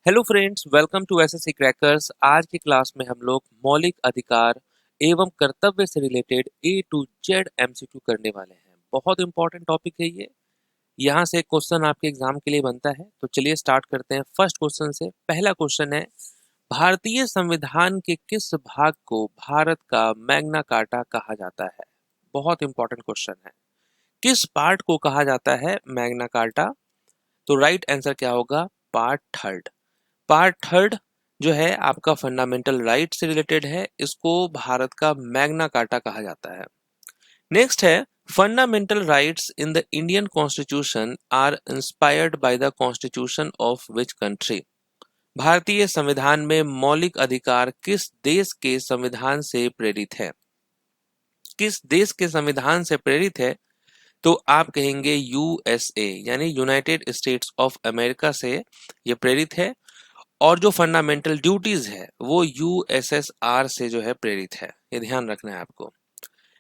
Hello friends, welcome to SSC crackers. आज की class में हम लोग मौलिक अधिकार एवं कर्तव्य से related A to Z MCQ करने वाले हैं। बहुत इंपॉर्टेंट टॉपिक है ये। यहाँ से क्वेश्चन आपके एग्जाम के लिए बनता है, तो चलिए स्टार्ट करते हैं फर्स्ट क्वेश्चन से। पहला क्वेश्चन है, भारतीय संविधान के किस भाग को भारत का मैग्ना कार्टा कहा जाता है? बहुत इंपॉर्टेंट क्वेश्चन है। किस पार्ट को कहा जाता है मैग्ना कार्टा? तो राइट आंसर क्या होगा? Part third. पार्ट थर्ड जो है आपका फंडामेंटल राइट से रिलेटेड है, इसको भारत का मैग्ना कार्टा कहा जाता है। नेक्स्ट है, fundamental rights in the Indian constitution are inspired by the constitution of which country? भारतीय संविधान में मौलिक अधिकार किस देश के संविधान से प्रेरित है? किस देश के संविधान से प्रेरित है? तो आप कहेंगे यूएसए यानी यूनाइटेड स्टेट्स ऑफ अमेरिका से ये प्रेरित है। और जो फंडामेंटल ड्यूटीज है वो यूएसएसआर से जो है प्रेरित है, ये ध्यान रखना है आपको।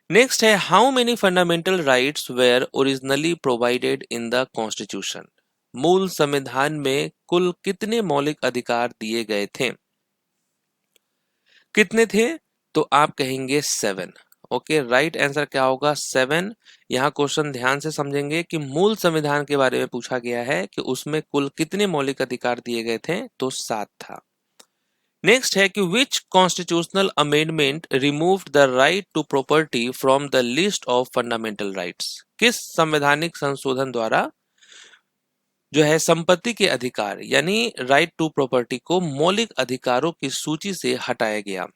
नेक्स्ट है, how many fundamental rights were originally provided in the constitution? मूल संविधान में कुल कितने मौलिक अधिकार दिए गए थे? कितने थे? तो आप कहेंगे 7। ओके, राइट आंसर क्या होगा? 7। यहाँ क्वेश्चन ध्यान से समझेंगे कि मूल संविधान के बारे में पूछा गया है कि उसमें कुल कितने मौलिक अधिकार दिए गए थे, तो 7 था। नेक्स्ट है कि which constitutional amendment removed the right to property from the list of fundamental rights? किस संवैधानिक संशोधन द्वारा जो है संपत्ति के अधिकार यानी राइट टू प्रॉपर्टी को मौलिक अधिकारों की सूची से हटाया गया?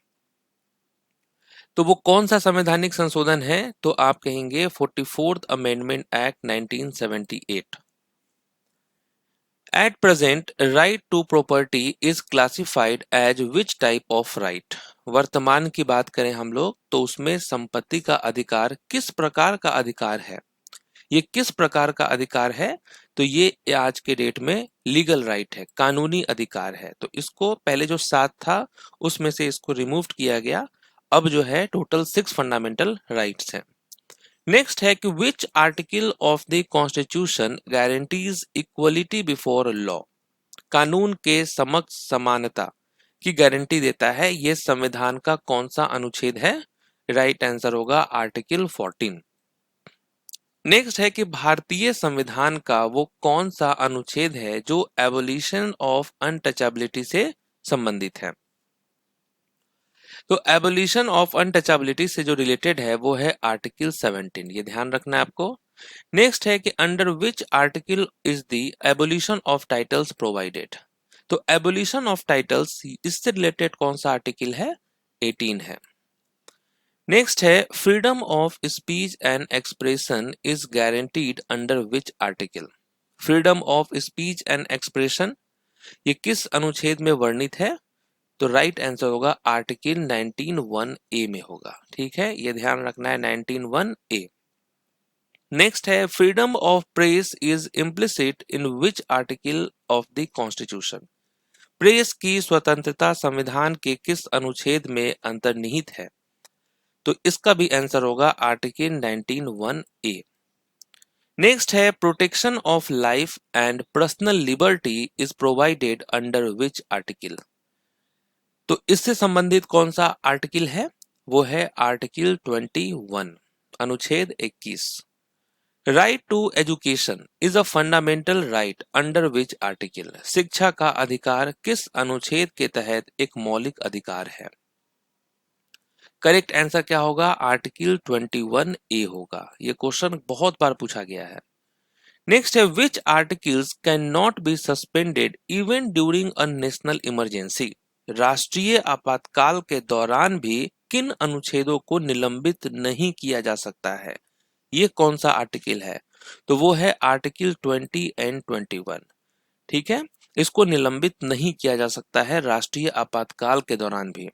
तो वो कौन सा संवैधानिक संशोधन है? तो आप कहेंगे 44th amendment act 1978। At present, right to property is classified as which type of right? वर्तमान की बात करें हम लोग तो उसमें संपत्ति का अधिकार किस प्रकार का अधिकार है? ये किस प्रकार का अधिकार है? तो ये आज के डेट में लीगल राइट है, कानूनी अधिकार है। तो इसको पहले जो 7 था उसमें से इसको रिमूव किया गया। अब जो है टोटल 6 फंडामेंटल राइट्स हैं। नेक्स्ट है कि which article of the constitution guarantees equality before law? कानून के समक्ष समानता की गारंटी देता है, यह संविधान का कौन सा अनुच्छेद है? राइट आंसर होगा आर्टिकल 14। नेक्स्ट है कि भारतीय संविधान का वो कौन सा अनुच्छेद है जो एबोलिशन ऑफ अनटचेबिलिटी से संबंधित है? तो एबोलिशन ऑफ अनटचेबिलिटी से जो रिलेटेड है वो है आर्टिकल 17, ये ध्यान रखना है आपको। नेक्स्ट है कि under which article is the abolition of titles provided? तो एबोलिशन ऑफ टाइटल्स इससे रिलेटेड कौन सा आर्टिकल है? 18 है। नेक्स्ट है, freedom of speech and expression is guaranteed under which article? Freedom of speech and expression ये किस अनुच्छेद में वर्णित है? तो राइट आंसर होगा आर्टिकल 19(1)(a) में होगा। ठीक है, ये ध्यान रखना है 19(1)(a). नेक्स्ट है, freedom of press is implicit in which article of the constitution? Press की स्वतंत्रता संविधान के किस अनुच्छेद में अंतर्निहित है? तो इसका भी आंसर होगा आर्टिकल 19(1)(a). नेक्स्ट है, protection of life and personal liberty is provided under which article? तो इससे संबंधित कौन सा आर्टिकल है? वो है आर्टिकल 21, अनुच्छेद 21। Right to education is a fundamental right under which article? शिक्षा का अधिकार किस अनुच्छेद के तहत एक मौलिक अधिकार है? करेक्ट आंसर क्या होगा? आर्टिकल 21(a) होगा। ये क्वेश्चन बहुत बार पूछा गया है। नेक्स्ट है, which articles can not be suspended even during a national emergency? राष्ट्रीय आपातकाल के दौरान भी किन अनुच्छेदों को निलंबित नहीं किया जा सकता है? ये कौन सा आर्टिकल है? तो वो है आर्टिकल 20 एंड 21। ठीक है, इसको निलंबित नहीं किया जा सकता है राष्ट्रीय आपातकाल के दौरान भी।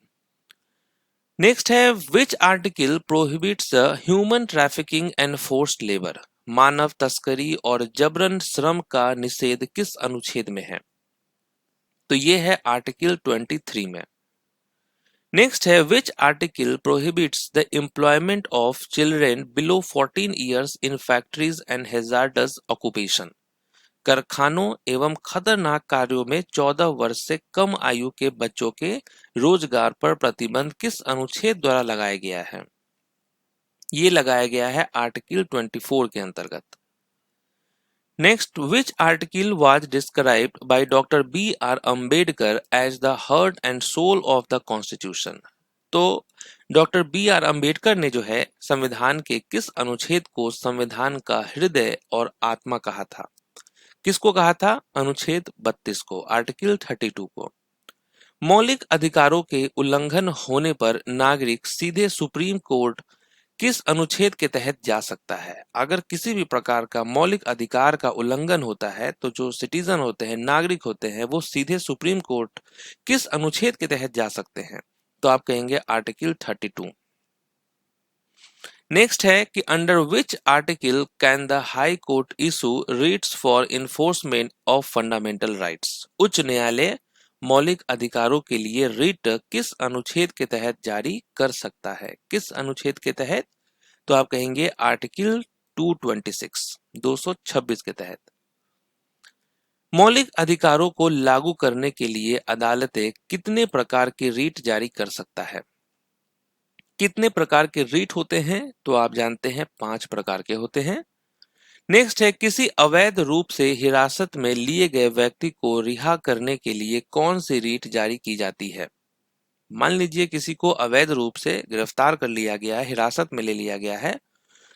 नेक्स्ट है, which article prohibits human trafficking and forced labour? मानव तस्करी और जबरन श्रम का निषेध किस अनुच्छेद में है? तो ये है आर्टिकल 23 में। नेक्स्ट है, which article prohibits the employment of children below 14 years in factories and hazards occupation? कारखानों एवं खतरनाक कार्यों में 14 वर्ष से कम आयु के बच्चों के रोजगार पर प्रतिबंध किस अनुच्छेद द्वारा लगाया गया है? ये लगाया गया है आर्टिकल 24 के अंतर्गत। Next, which article was described by doctor B R Ambedkar as the heart and soul of the constitution? तो डॉक्टर बी आर अंबेडकर ने जो है संविधान के किस अनुच्छेद को संविधान का हृदय और आत्मा कहा था? किसको कहा था? अनुच्छेद 32 को, आर्टिकल 32 को। मौलिक अधिकारों के उल्लंघन होने पर नागरिक सीधे सुप्रीम कोर्ट किस अनुच्छेद के तहत जा सकता है? अगर किसी भी प्रकार का मौलिक अधिकार का उल्लंघन होता है तो जो सिटीजन होते हैं, नागरिक होते हैं, वो सीधे सुप्रीम कोर्ट किस अनुच्छेद के तहत जा सकते हैं? तो आप कहेंगे आर्टिकल 32। नेक्स्ट है कि under which article can the high court issue Ritz for enforcement of fundamental rights? उच्च न्यायालय मौलिक अधिकारों के लिए रिट किस अनुच्छेद के तहत जारी कर सकता है? किस अनुच्छेद के तहत? तो आप कहेंगे आर्टिकल 226, 226 के तहत। मौलिक अधिकारों को लागू करने के लिए अदालतें कितने प्रकार के रिट जारी कर सकता है? कितने प्रकार के रिट होते हैं? तो आप जानते हैं 5 प्रकार के होते हैं। नेक्स्ट है, किसी अवैध रूप से हिरासत में लिए गए व्यक्ति को रिहा करने के लिए कौन सी रीट जारी की जाती है? मान लीजिए किसी को अवैध रूप से गिरफ्तार कर लिया गया है, हिरासत में ले लिया गया है,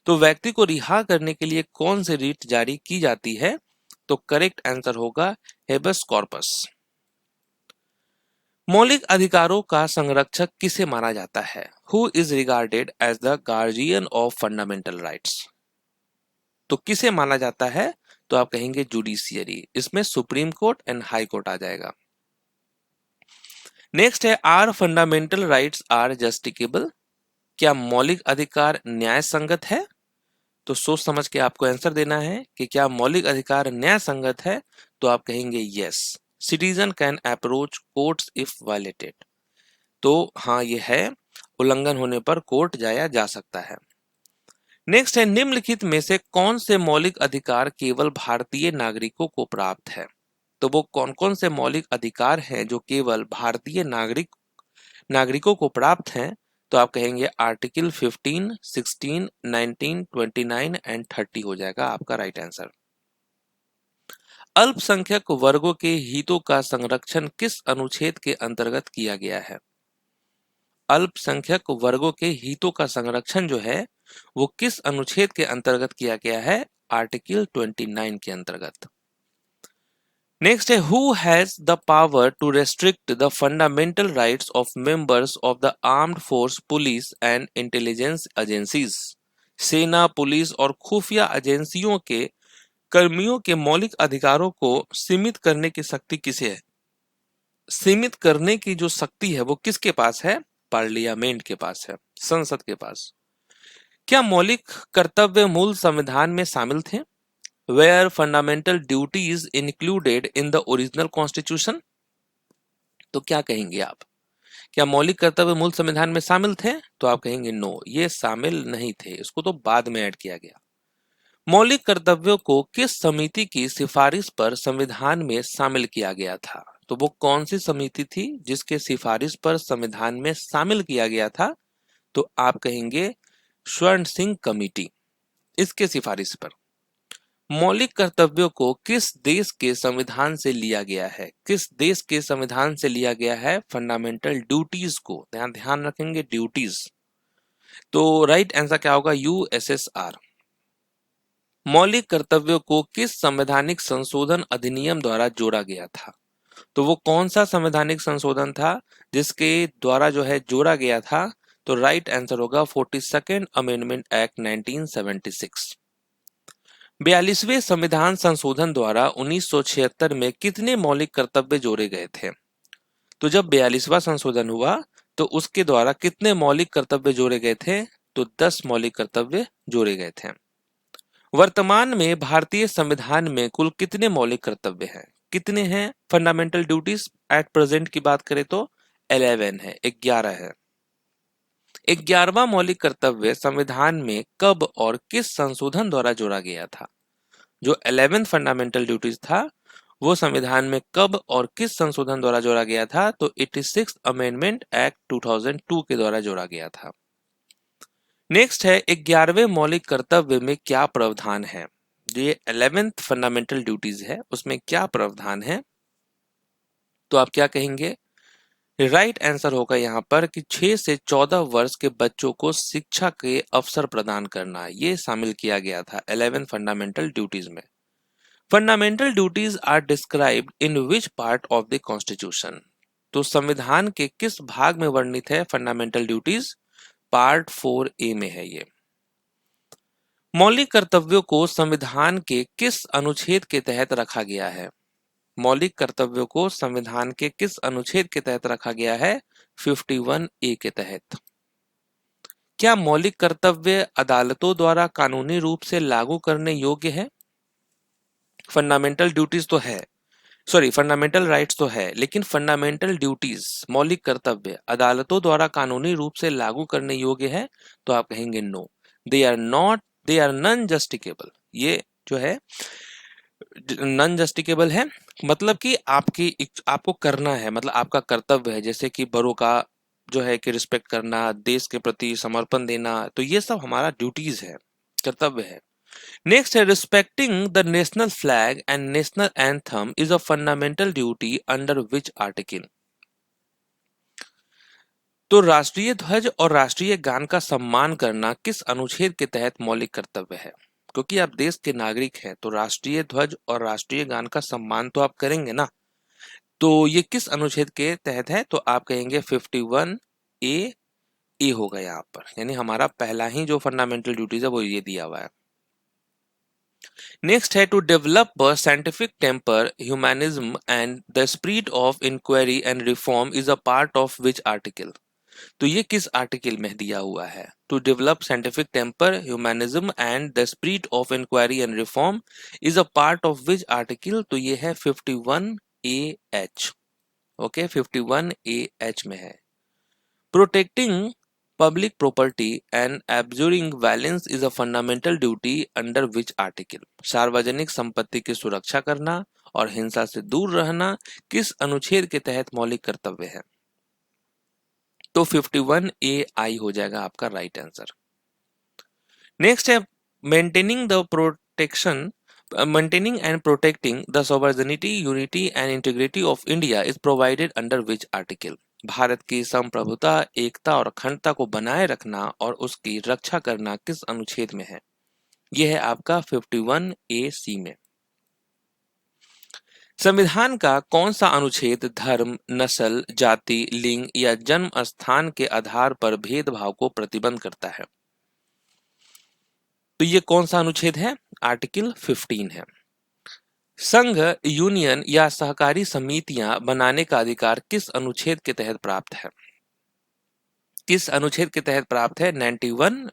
तो व्यक्ति को रिहा करने के लिए कौन सी रीट जारी की जाती है? तो करेक्ट आंसर होगा हेबस कॉर्पस। मौलिक अधिकारों का संरक्षक किसे माना जाता है? Who is regarded as the guardian of fundamental rights? तो किसे माना जाता है? तो आप कहेंगे जुडिशियरी। इसमें supreme court and high court आ जाएगा। नेक्स्ट है, are fundamental rights are justiciable? क्या मौलिक अधिकार न्याय संगत है? तो सोच समझ के आपको आंसर देना है कि क्या मौलिक अधिकार न्याय संगत है? तो आप कहेंगे yes, citizen can approach courts if violated. तो हाँ, ये है, उल्लंघन होने पर कोर्ट जाया जा सकता है। नेक्स्ट है, निम्नलिखित में से कौन से मौलिक अधिकार केवल भारतीय नागरिकों को प्राप्त है? तो वो कौन कौन से मौलिक अधिकार हैं जो केवल भारतीय नागरिकों को प्राप्त हैं? तो आप कहेंगे आर्टिकल 15, 16, 19, 29 एंड 30 हो जाएगा आपका राइट आंसर। अल्पसंख्यक वर्गों के हितों का संरक्षण किस अनुच्छेद के अंतर्गत किया गया है? अल्पसंख्यक वर्गों के हितों का संरक्षण जो है वो किस अनुच्छेद के अंतर्गत किया गया है? आर्टिकल 29 के अंतर्गत। नेक्स्ट है, who has the power to restrict the fundamental rights of members of the armed force, police and intelligence agencies? सेना, पुलिस और खुफिया एजेंसियों के कर्मियों के मौलिक अधिकारों को सीमित करने की शक्ति किसे है? सीमित करने की जो शक्ति है वो किसके पास है? पार्लियामेंट के पास है, संसद के पास। क्या मौलिक कर्तव्य मूल संविधान में शामिल थे? Were fundamental duties included in the original constitution? तो क्या कहेंगे आप? क्या मौलिक कर्तव्य मूल संविधान में शामिल थे? तो आप कहेंगे नो, ये शामिल नहीं थे, इसको तो बाद में ऐड किया गया। मौलिक कर्तव्यों को किस समिति की सिफारिश पर संविधान में शामिल किया गया था? तो वो कौन सी समिति थी जिसके सिफारिश पर संविधान में शामिल किया गया था? तो आप कहेंगे स्वर्ण सिंह कमेटी, इसके सिफारिश पर। मौलिक कर्तव्यों को किस देश के संविधान से लिया गया है? किस देश के संविधान से लिया गया है फंडामेंटल ड्यूटीज को? ध्यान रखेंगे ड्यूटीज। तो राइट आंसर क्या होगा? यूएसएसआर। मौलिक कर्तव्यों को किस संवैधानिक संशोधन अधिनियम द्वारा जोड़ा गया था? तो वो कौन सा संवैधानिक संशोधन था जिसके द्वारा जो है जोड़ा गया था? तो राइट आंसर होगा 42nd अमेंडमेंट एक्ट 1976। 42वें संविधान संशोधन द्वारा 1976 में कितने मौलिक कर्तव्य जोड़े गए थे? तो जब 42वां संशोधन हुआ तो उसके द्वारा कितने मौलिक कर्तव्य जोड़े गए थे? तो 10 मौलिक कर्तव्य जोड़े गए थे। वर्तमान में भारतीय संविधान में कुल कितने मौलिक कर्तव्य हैं? कितने हैं फंडामेंटल ड्यूटीज एट प्रेजेंट की बात करें तो 11 है, 11 है। 11वां मौलिक कर्तव्य संविधान में कब और किस संशोधन द्वारा जोड़ा गया था? जो 11th फंडामेंटल ड्यूटीज था वो संविधान में कब और किस संशोधन द्वारा जोड़ा गया था? तो 86th अमेंडमेंट एक्ट 2002 के द्वारा जोड़ा गया था। नेक्स्ट है 11वें मौलिक कर्तव्य में क्या प्रावधान है? जो ये 11th फंडामेंटल ड्यूटीज है उसमें क्या प्रावधान है? तो आप क्या कहेंगे? राइट आंसर होगा यहाँ पर कि 6 से 14 वर्ष के बच्चों को शिक्षा के अवसर प्रदान करना, ये शामिल किया गया था 11 फंडामेंटल ड्यूटीज में। Fundamental duties are described in which part of the constitution? तो संविधान के किस भाग में वर्णित है फंडामेंटल ड्यूटीज? पार्ट 4A में है ये। मौलिक कर्तव्यों को संविधान के किस अनुच्छेद के तहत रखा गया है? मौलिक कर्तव्यों को संविधान के किस अनुच्छेद के तहत रखा गया है? 51A के तहत। क्या मौलिक कर्तव्य अदालतों द्वारा कानूनी रूप से लागू करने योग्य है? फंडामेंटल ड्यूटीज तो है, सॉरी फंडामेंटल राइट्स तो है, लेकिन फंडामेंटल ड्यूटीज मौलिक कर्तव्य अदालतों द्वारा कानूनी रूप से लागू करने योग्य है? तो आप कहेंगे no, they are not, they are non justiciable. ये जो है नॉन जस्टिकेबल है, मतलब कि आपको करना है, मतलब आपका कर्तव्य है, जैसे कि बड़ों का जो है कि रिस्पेक्ट करना, देश के प्रति समर्पण देना, तो ये सब हमारा ड्यूटीज है, कर्तव्य है। नेक्स्ट है respecting the national flag and national anthem is a fundamental duty under which article? तो राष्ट्रीय ध्वज और राष्ट्रीय गान का सम्मान करना किस अनुच्छेद के तहत मौलिक कर्तव्य है? क्योंकि आप देश के नागरिक हैं तो राष्ट्रीय ध्वज और राष्ट्रीय गान का सम्मान तो आप करेंगे ना, तो ये किस अनुच्छेद के तहत है? तो आप कहेंगे 51A होगा यहाँ पर, यानी हमारा पहला ही जो फंडामेंटल ड्यूटीज है वो ये दिया हुआ है। नेक्स्ट है to develop scientific temper, humanism and the spirit of inquiry and reform is a part of which article? तो ये किस आर्टिकल में दिया हुआ है? To develop scientific temper, humanism and the spirit of inquiry and reform is a part of which article? तो ये है 51AH। ओके, 51AH में है। Protecting public property and abjuring violence is a fundamental duty under which article? सार्वजनिक संपत्ति की सुरक्षा करना और हिंसा से दूर रहना किस अनुच्छेद के तहत मौलिक कर्तव्य है? तो 51AI हो जाएगा आपका राइट आंसर। नेक्स्ट है maintaining the protection maintaining and protecting the sovereignty, unity and integrity of India is provided under which article? Bharat की संप्रभुता, एकता और अखंडता को बनाए रखना और उसकी रक्षा करना किस अनुच्छेद में है? यह है आपका 51AC में। संविधान का कौन सा अनुच्छेद धर्म, नस्ल, जाति, लिंग या जन्म स्थान के आधार पर भेदभाव को प्रतिबंध करता है? तो ये कौन सा अनुच्छेद है? आर्टिकल 15 है। संघ, यूनियन या सहकारी समितियां बनाने का अधिकार किस अनुच्छेद के तहत प्राप्त है? किस अनुच्छेद के तहत प्राप्त है? 91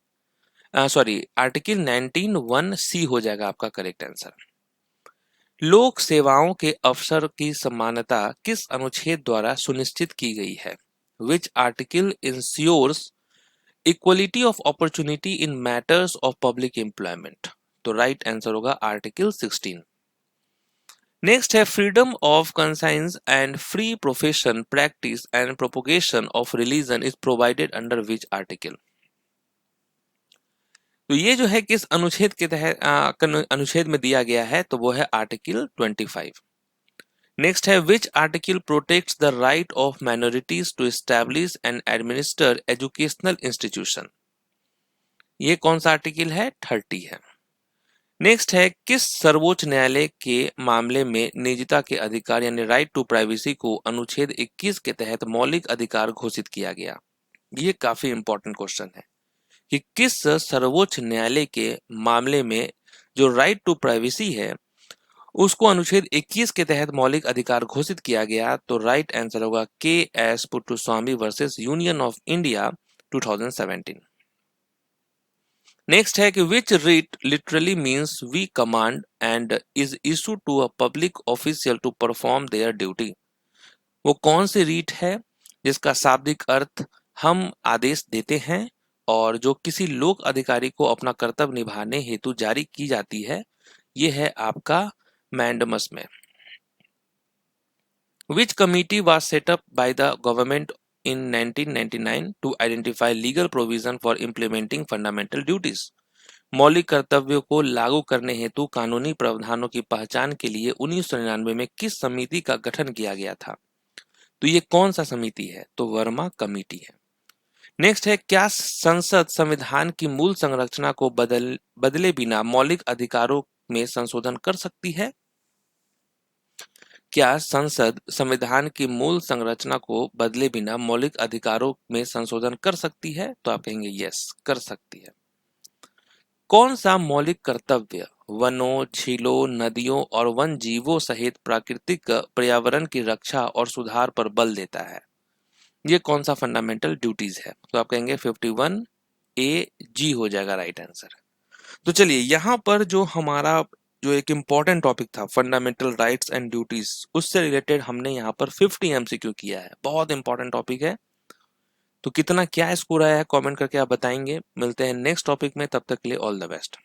आर्टिकल 19(1)(c) हो जाएगा आपका करेक्ट आंसर। लोक सेवाओं के अवसर की समानता किस अनुच्छेद द्वारा सुनिश्चित की गई है? Which article ensures equality of opportunity in matters of public employment? तो राइट आंसर होगा आर्टिकल 16। नेक्स्ट है freedom of conscience and free profession, practice and propagation of religion is provided under which article? तो ये जो है किस अनुच्छेद के तहत अनुच्छेद में दिया गया है? तो वो है आर्टिकल 25। नेक्स्ट है which article protects the right of minorities to establish and administer educational institution? ये कौन सा आर्टिकल है? 30 है। नेक्स्ट है किस सर्वोच्च न्यायालय के मामले में निजता के अधिकार यानी राइट टू प्राइवेसी को अनुच्छेद 21 के तहत मौलिक अधिकार घोषित किया गया? ये काफी इंपॉर्टेंट क्वेश्चन है कि किस सर्वोच्च न्यायालय के मामले में जो राइट टू प्राइवेसी है उसको अनुच्छेद 21 के तहत मौलिक अधिकार घोषित किया गया? तो राइट आंसर होगा KS Puttaswamy versus Union of India 2017। Next है कि which writ literally means we command and is issue to a public official to perform their duty? वो कौन सी रीट है जिसका शाब्दिक अर्थ हम आदेश देते हैं और जो किसी लोक अधिकारी को अपना कर्तव्य निभाने हेतु जारी की जाती है? ये है आपका मैंडमस में। Which committee was set up by the government in 1999 to identify legal provision for implementing fundamental duties? मौलिक कर्तव्यों को लागू करने हेतु कानूनी प्रावधानों की पहचान के लिए 1999 में किस समिति का गठन किया गया था? तो ये कौन सा समिति है? तो वर्मा कमेटी है। नेक्स्ट है, क्या संसद संविधान की मूल संरचना को बदले बिना मौलिक अधिकारों में संशोधन कर सकती है? क्या संसद संविधान की मूल संरचना को बदले बिना मौलिक अधिकारों में संशोधन कर सकती है? तो आप कहेंगे यस, कर सकती है। कौन सा मौलिक कर्तव्य वनों, झीलों, नदियों और वन जीवों सहित प्राकृतिक पर्यावरण की रक्षा और सुधार पर बल देता है? ये कौन सा फंडामेंटल ड्यूटीज है? तो आप कहेंगे 51 ए जी हो जाएगा राइट आंसर। तो चलिए, यहाँ पर जो हमारा जो एक इम्पॉर्टेंट टॉपिक था फंडामेंटल राइट्स एंड ड्यूटीज, उससे रिलेटेड हमने यहाँ पर 50 एमसीक्यू किया है। बहुत इंपॉर्टेंट टॉपिक है। तो कितना क्या स्कोर आया है कमेंट करके आप बताएंगे। मिलते हैं नेक्स्ट टॉपिक में, तब तक के लिए ऑल द बेस्ट।